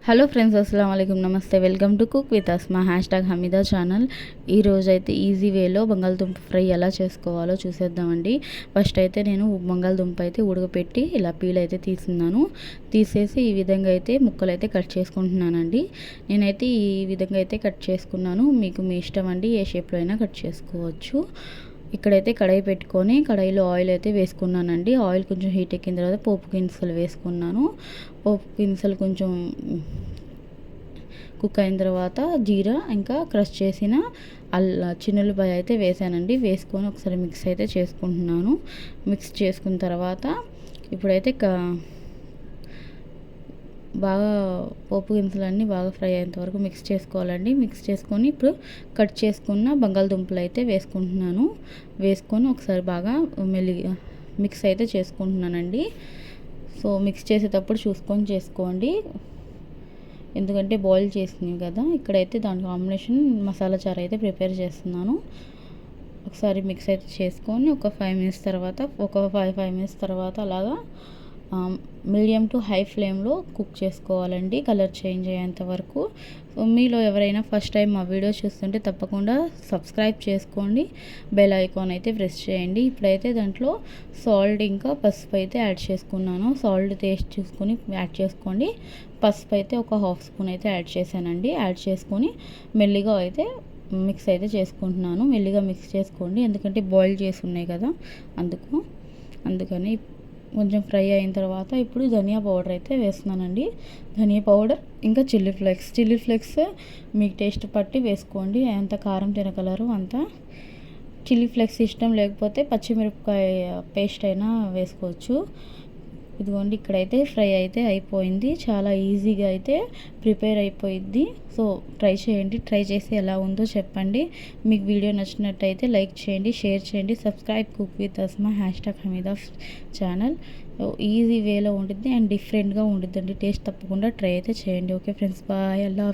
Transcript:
Hello friends, అస్సలం వాలేకుమ్, నమస్తే. Welcome to cook with Asma #Hamida channel. ఈరోజు అయితే ఈజీ వేలో బంగాళదుంప ఫ్రై ఎలా చేసుకోవాలో చూసేద్దామండి. ఫస్ట్ అయితే నేను బంగాళదుంప అయితే ఉడకపెట్టి ఇలా పీల్ అయితే తీసేసి ఈ విధంగా అయితే ముక్కలు అయితే కట్ చేసుకుంటున్నానండి. నేనైతే ఈ విధంగా అయితే కట్ చేసుకున్నాను. మీకు మీ ఇష్టం అండి, ఏ షేప్లో అయినా కట్ చేసుకోవచ్చు. ఇక్కడైతే కడాయి పెట్టుకొని కడాయిలో ఆయిల్ అయితే వేసుకున్నానండి. ఆయిల్ కొంచెం హీట్ ఎక్కిన తర్వాత పోపు గింజలు వేసుకున్నాను. పోపు గింజలు కొంచెం కుక్ అయిన తర్వాత జీరా ఇంకా క్రష్ చేసిన చిన్నులపాయ అయితే వేసానండి. వేసుకొని ఒకసారి మిక్స్ అయితే చేసుకుంటున్నాను. మిక్స్ చేసుకున్న తర్వాత ఇప్పుడైతే బాగా పోపు గింజలన్నీ బాగా ఫ్రై అయ్యేంత వరకు మిక్స్ చేసుకోవాలండి. మిక్స్ చేసుకొని ఇప్పుడు కట్ చేసుకున్న బంగాళదుంపలు అయితే వేసుకొని ఒకసారి బాగా మెల్లిగా మిక్స్ అయితే చేసుకుంటున్నానండి. సో మిక్స్ చేసేటప్పుడు చూసుకొని చేసుకోండి, ఎందుకంటే బాయిల్ చేసినవి కదా. ఇక్కడైతే దాని కాంబినేషన్ మసాలా చారు అయితే ప్రిపేర్ చేస్తున్నాను. ఒకసారి మిక్స్ అయితే చేసుకొని ఒక 5 మినిట్స్ తర్వాత అలాగా మీడియం టు హై ఫ్లేమ్లో కుక్ చేసుకోవాలండి, కలర్ చేంజ్ అయ్యేంత వరకు. మీలో ఎవరైనా ఫస్ట్ టైం మా వీడియో చూస్తుంటే తప్పకుండా సబ్స్క్రైబ్ చేసుకోండి, బెల్ ఐకాన్ అయితే ప్రెస్ చేయండి. ఇప్పుడైతే దాంట్లో సాల్ట్ ఇంకా పసుపు అయితే యాడ్ చేసుకున్నాను. సాల్ట్ టేస్ట్ చూసుకొని యాడ్ చేసుకోండి. పసుపు అయితే ఒక హాఫ్ స్పూన్ అయితే యాడ్ చేశానండి. యాడ్ చేసుకొని మెల్లిగా అయితే మిక్స్ అయితే చేసుకుంటున్నాను. మెల్లిగా మిక్స్ చేసుకోండి, ఎందుకంటే బాయిల్ చేసి ఉన్నాయి కదా, అందుకని కొంచెం ఫ్రై అయిన తర్వాత ఇప్పుడు ధనియా పౌడర్ అయితే వేస్తున్నానండి. ధనియా పౌడర్ ఇంకా చిల్లీ ఫ్లేక్స్ మీకు టేస్ట్ పట్టి వేసుకోండి. ఎంత కారం తినగలరు అంత. చిల్లీ ఫ్లేక్స్ ఇష్టం లేకపోతే పచ్చిమిరపకాయ పేస్ట్ అయినా వేసుకోవచ్చు. ఇదిగోండి, ఇక్కడైతే ఫ్రై అయితే అయిపోయింది. చాలా ఈజీగా అయితే ప్రిపేర్ అయిపోయింది. సో ట్రై చేయండి. ట్రై చేసి ఎలా ఉందో చెప్పండి. మీకు వీడియో నచ్చినట్టయితే లైక్ చేయండి, షేర్ చేయండి, subscribe cook with Asma #Hamida channel. Easy వేలో ఉంటుంది అండ్ డిఫరెంట్గా ఉంటుందండి. టేస్ట్ తప్పకుండా ట్రై అయితే చేయండి. Okay friends, bye. అల్లా.